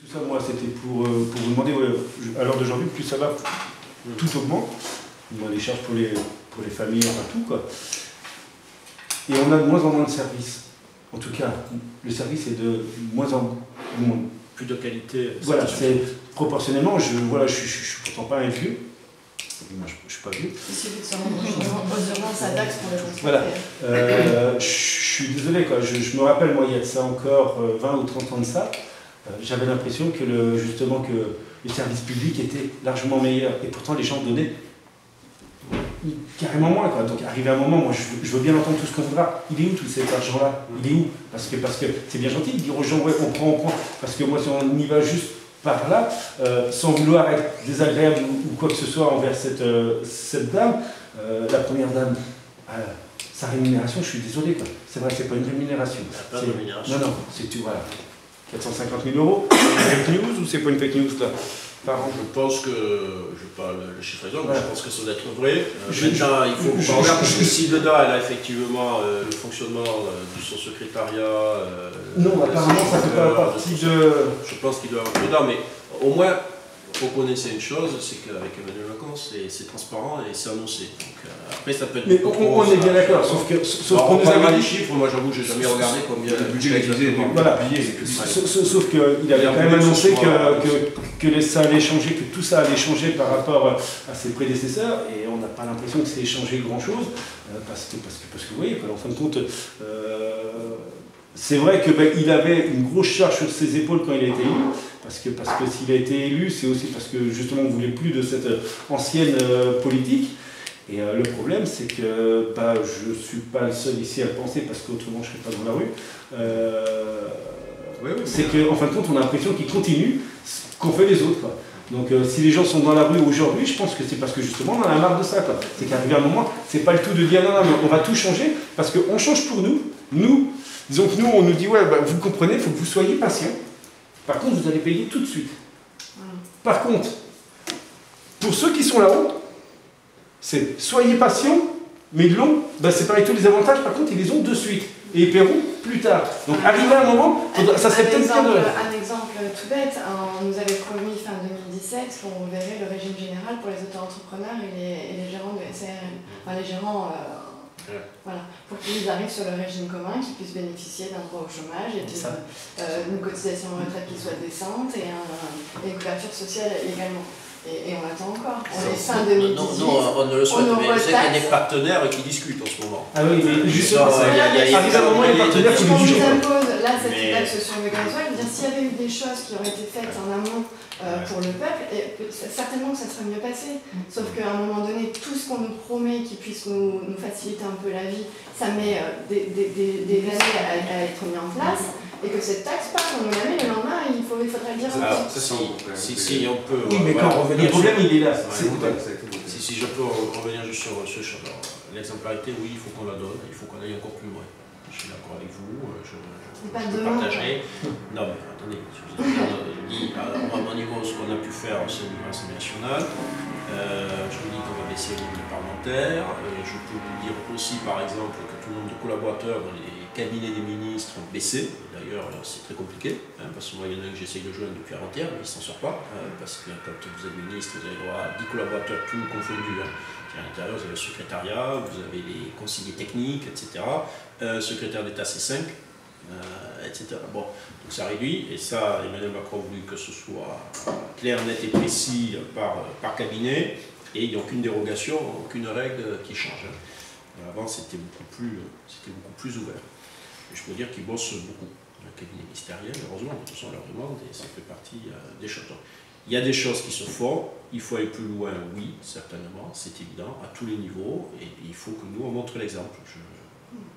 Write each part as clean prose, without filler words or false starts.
Tout ça, moi, c'était pour vous demander, ouais, à l'heure d'aujourd'hui, plus ça va, tout augmente. Moi, les charges pour les familles, enfin tout, quoi. Et on a de moins en moins de services. En tout cas, le service est de moins en moins. Plus de qualité. Voilà, c'est proportionnellement, je suis pourtant pas un vieux. Moi, je ne suis pas vieux. Il suffit de se rendre aux urgences à Dax pour les consulter. Voilà. Je suis désolé, quoi. Je me rappelle, moi, il y a de ça encore 20 ou 30 ans de ça, j'avais l'impression que justement que le service public était largement meilleur. Et pourtant, les gens donnaient carrément moins, quoi. Donc, arrivé à un moment, moi, je veux bien entendre tout ce qu'on voudra. Il est où tout cet argent-là? Il est où? Parce que c'est bien gentil de dire aux gens, ouais, on prend. Parce que moi, si on y va juste par là, sans vouloir être désagréable ou quoi que ce soit envers cette dame, la première dame, sa rémunération, je suis désolé, quoi. C'est vrai, c'est pas une rémunération. Pas de rémunération. Non, c'est tout, voilà. 450 000 €, c'est une fake news ou c'est pas une fake news, là? Par an. Je pense que, je n'ai pas le chiffre exact, mais je pense que ça doit être vrai. Maintenant, il faut qu'on regarde, parce que si Leda, elle a effectivement le fonctionnement de son secrétariat. Non, apparemment, ça ne fait pas partie de. Je pense qu'il doit avoir dedans, mais au moins, il faut connaître une chose, c'est qu'avec Emmanuel Macron, c'est transparent et c'est annoncé. Donc, après, ça peut être. Mais on est bien d'accord, sauf qu'on nous avait des chiffres, moi j'avoue, j'ai jamais regardé combien le budget exactement. Voilà. Sauf qu'il avait quand même annoncé que ça allait changer, que tout ça allait changer par rapport à ses prédécesseurs, et on n'a pas l'impression que c'est changé grand-chose, parce que vous voyez, en fin de compte, c'est vrai qu'il avait une grosse charge sur ses épaules quand il a été élu, parce que s'il a été élu, c'est aussi parce que justement on ne voulait plus de cette ancienne politique. Et le problème, c'est que je ne suis pas le seul ici à le penser, parce qu'autrement je ne serais pas dans la rue. C'est qu'en fin de compte, on a l'impression qu'il continue ce qu'ont fait les autres, quoi. Donc si les gens sont dans la rue aujourd'hui, je pense que c'est parce que justement on en a marre de ça, quoi. C'est qu'arrivé un moment, c'est pas le tout de dire non, mais on va tout changer, parce qu'on change pour nous. Disons que nous, on nous dit, ouais, vous comprenez, il faut que vous soyez patient. Par contre, vous allez payer tout de suite. Par contre, pour ceux qui sont là-haut, c'est soyez patients, mais ils l'ont, c'est pareil, tous les avantages, par contre, ils les ont de suite. Et ils paieront plus tard. Donc, arrivé à un moment, ça serait peut-être bien de. Un exemple tout bête, on nous avait promis fin 2017 qu'on reverrait le régime général pour les auto-entrepreneurs et les gérants de SARL. Enfin, les gérants. Voilà, pour qu'ils arrivent sur le régime commun, qu'ils puissent bénéficier d'un droit au chômage et d'une cotisation retraite qui soit décente et une couverture sociale également. Et on l'attend encore. On est fin 2018. Non, on ne le souhaite, mais je sais qu'il y a des partenaires qui discutent en ce moment. Ah oui, mais justement, il arrive un moment, les partenaires qui nous nous disent. impose là cette taxe sur le gasoil, s'il y avait eu des choses qui auraient été faites en amont pour le peuple, et certainement que ça serait mieux passé. Sauf qu'à un moment donné, tout ce qu'on nous promet qui puisse nous faciliter un peu la vie, ça met des années à être mis en place. Et que cette taxe part, on nous la met le lendemain, il faudrait le dire. Si on peut. Oui, mais quand le problème, il est là. Si je peux revenir juste sur ce champ. L'exemplarité, oui, il faut qu'on la donne, il faut qu'on aille encore plus loin. Je suis d'accord avec vous, je partagerai. Non, mais attendez, je vous ai dit, à mon niveau, ce qu'on a pu faire au sein de l'Assemblée nationale, je vous dis qu'on va baisser les limites parlementaires, je peux vous dire aussi, par exemple, que tout le nombre de collaborateurs dans les cabinets des ministres ont baissé. D'ailleurs, c'est très compliqué, parce que moi, il y en a un que j'essaye de joindre depuis avant-hier, mais il ne s'en sort pas, parce que quand vous êtes ministre, vous avez droit à 10 collaborateurs, tous confondus. À l'intérieur, vous avez le secrétariat, vous avez les conseillers techniques, etc. Secrétaire d'État, c'est 5, etc. Bon, donc ça réduit, et ça, Emmanuel Macron a voulu que ce soit clair, net et précis par cabinet, et il n'y a aucune dérogation, aucune règle qui change. Avant, c'était beaucoup plus ouvert. Et je peux dire qu'ils bossent beaucoup dans le cabinet ministériel, heureusement, de toute façon, on leur demande, et ça fait partie des choses. Il y a des choses qui se font, il faut aller plus loin, oui, certainement, c'est évident, à tous les niveaux, et il faut que nous, on montre l'exemple,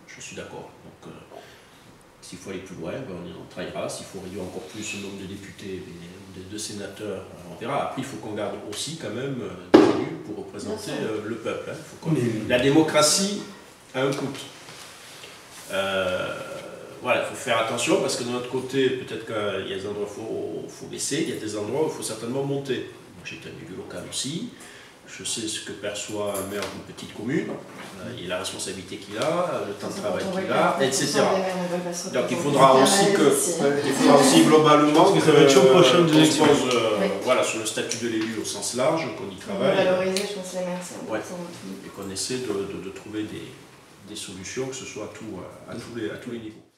je suis d'accord. Donc, s'il faut aller plus loin, on travaillera, s'il faut réduire encore plus le nombre de députés et de sénateurs, on verra. Après, il faut qu'on garde aussi quand même des élus pour représenter le peuple. La démocratie a un coût. Voilà, il faut faire attention parce que de notre côté, peut-être qu'il y a des endroits où il faut baisser, il y a des endroits où il faut certainement monter. Moi, j'étais un élu local aussi. je sais ce que perçoit un maire d'une petite commune, et la responsabilité qu'il a, le temps de travail qu'il a, etc. Donc il faudra aussi globalement que ça va être chaud prochaine qu'on se pose voilà, sur le statut de l'élu au sens large, qu'on y travaille. Valoriser, je pense, les maires, c'est important. Et qu'on essaie de trouver des solutions, que ce soit à tous les niveaux.